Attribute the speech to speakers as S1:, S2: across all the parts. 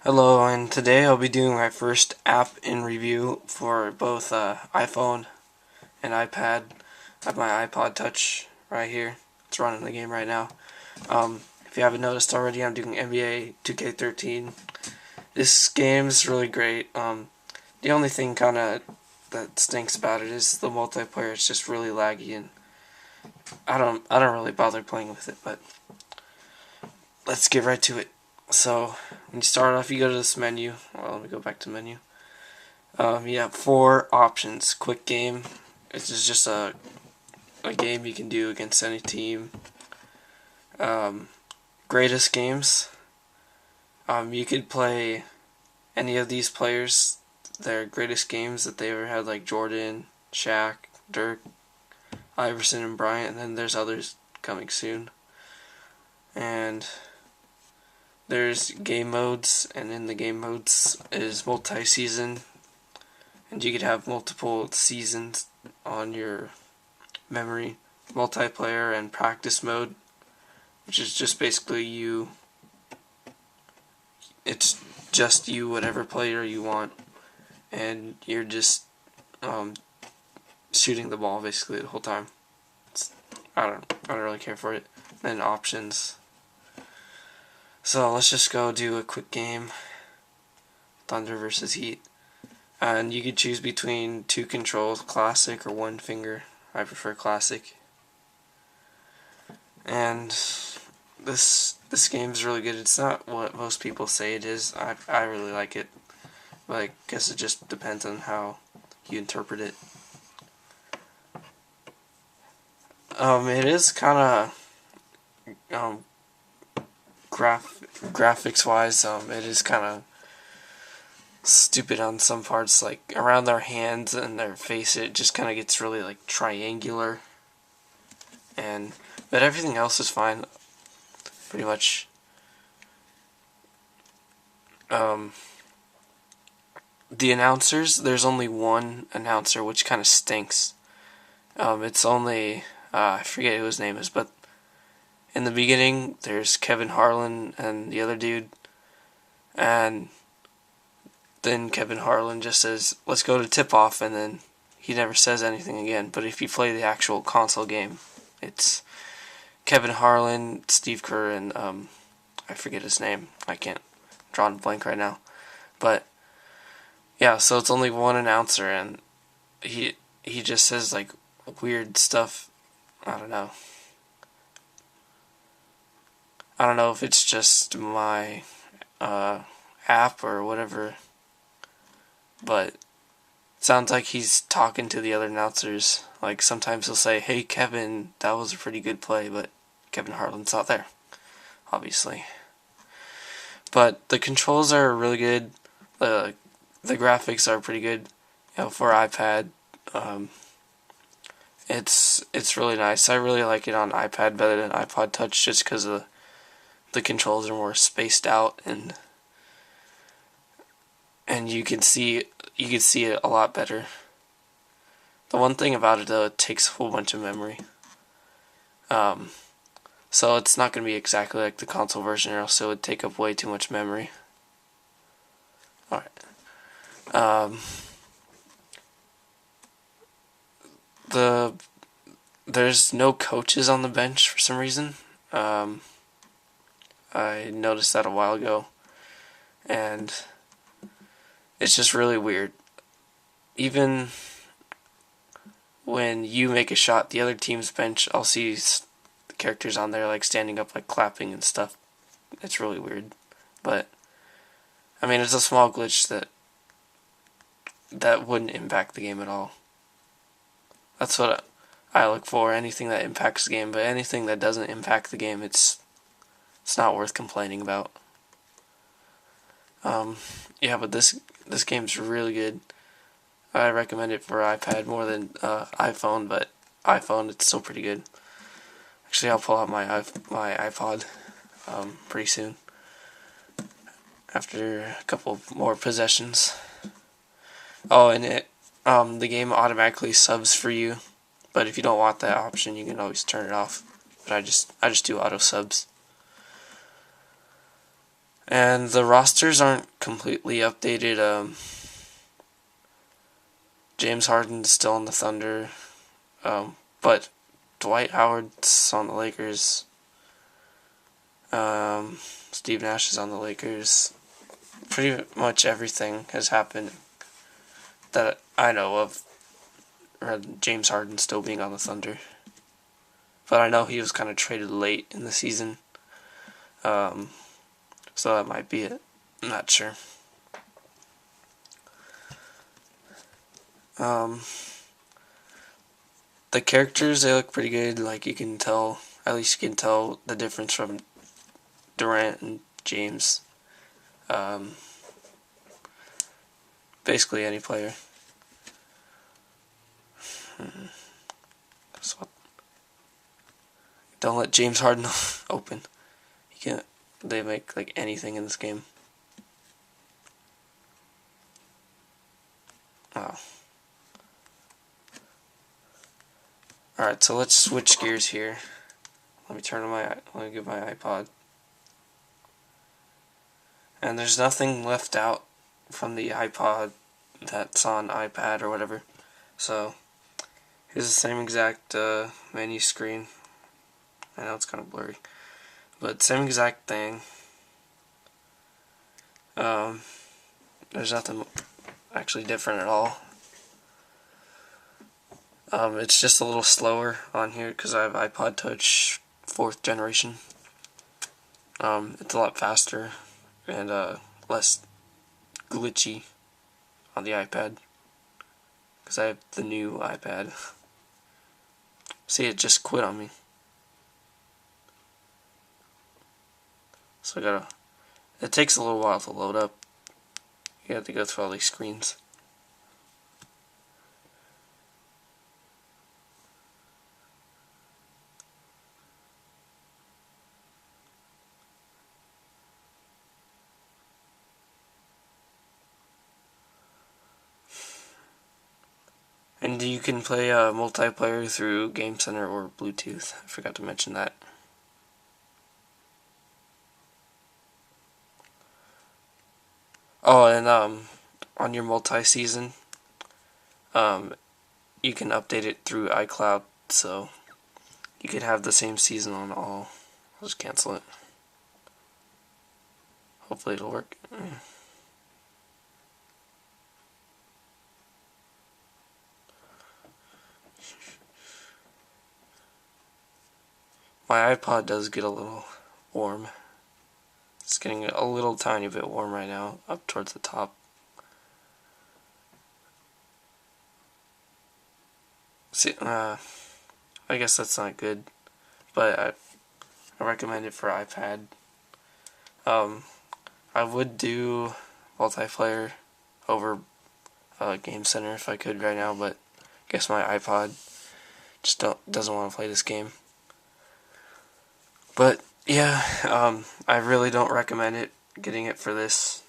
S1: Hello, and today I'll be doing my first app in review for both iPhone and iPad. I have my iPod Touch right here. It's running the game right now. If you haven't noticed already, I'm doing NBA 2K13. This game is really great. The only thing kind of that stinks about it is the multiplayer. It's just really laggy, and I don't really bother playing with it. But let's get right to it. So when you start off, you go to this menu. Well, let me go back to menu. You have four options. Quick game. It's just a game you can do against any team. Greatest games. You could play any of these players, their greatest games that they ever had, like Jordan, Shaq, Dirk, Iverson, and Bryant, and then there's others coming soon. And there's game modes, and in the game modes is multi-season, and you could have multiple seasons on your memory. Multiplayer and practice mode, which is just basically you. It's just you, whatever player you want, and you're just shooting the ball basically the whole time. I don't really care for it. Then options. So let's just go do a quick game. Thunder versus Heat. And you could choose between two controls, classic or one finger. I prefer classic. And this game is really good. It's not what most people say it is. I really like it. But I guess it just depends on how you interpret it. It is kind of graphics wise. It is kind of stupid on some parts, like around their hands and their face. It just kind of gets really like triangular, but everything else is fine, pretty much. The announcers, there's only one announcer, which kind of stinks. It's only I forget who his name is, but in the beginning there's Kevin Harlan and the other dude, and then Kevin Harlan just says, "Let's go to tip-off," and then he never says anything again. But if you play the actual console game, it's Kevin Harlan, Steve Kerr, and I forget his name. I can't draw a blank right now. But yeah, so it's only one announcer, and he just says like weird stuff. I don't know. I don't know if it's just my app or whatever, but it sounds like he's talking to the other announcers. Like sometimes he'll say, "Hey Kevin, that was a pretty good play," but Kevin Harlan's not there, obviously. But the controls are really good. The graphics are pretty good, for iPad. It's really nice. I really like it on iPad better than iPod Touch, just because the controls are more spaced out, and you can see it a lot better. The one thing about it though, it takes a whole bunch of memory. So it's not going to be exactly like the console version, or else it would take up way too much memory. Alright. There's no coaches on the bench for some reason. I noticed that a while ago, and it's just really weird. Even when you make a shot, the other team's bench, I'll see the characters on there like standing up, like clapping and stuff. It's really weird, but I mean, it's a small glitch that wouldn't impact the game at all. That's what I look for, anything that impacts the game, but anything that doesn't impact the game, it's not worth complaining about. Yeah, but this game's really good. I recommend it for iPad more than iPhone, but iPhone, it's still pretty good. Actually, I'll pull out my iPod pretty soon, after a couple more possessions. Oh, and the game automatically subs for you, but if you don't want that option, you can always turn it off. But I just do auto subs. And the rosters aren't completely updated. James Harden's still on the Thunder, but Dwight Howard's on the Lakers. Steve Nash is on the Lakers. Pretty much everything has happened that I know of. James Harden still being on the Thunder, but I know he was kind of traded late in the season, so that might be it. I'm not sure. The characters, they look pretty good. Like, you can tell, at least you can tell the difference from Durant and James. Basically any player. So, don't let James Harden open. You can't. They make like anything in this game. Oh. Alright, so let's switch gears here. Let me get my iPod. And there's nothing left out from the iPod that's on iPad or whatever. So, here's the same exact menu screen. I know it's kind of blurry, but same exact thing. There's nothing actually different at all. It's just a little slower on here because I have iPod Touch 4th generation. It's a lot faster and less glitchy on the iPad because I have the new iPad. See, it just quit on me. So it takes a little while to load up. You have to go through all these screens. And you can play multiplayer through Game Center or Bluetooth. I forgot to mention that. Oh, and on your multi-season, you can update it through iCloud, so you could have the same season on all. I'll just cancel it. Hopefully it'll work. My iPod does get a little warm. It's getting a little tiny bit warm right now, up towards the top. See, I guess that's not good, but I recommend it for iPad. I would do multiplayer over Game Center if I could right now, but I guess my iPod just doesn't want to play this game. But yeah, I really don't recommend it. Getting it for this,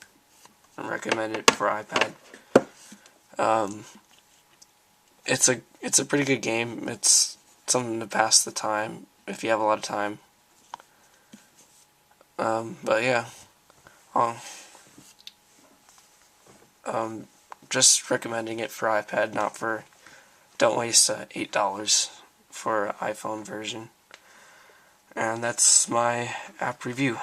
S1: I recommend it for iPad. It's a pretty good game. It's something to pass the time if you have a lot of time. But yeah, just recommending it for iPad, not for. Don't waste $8 for iPhone version. And that's my app review.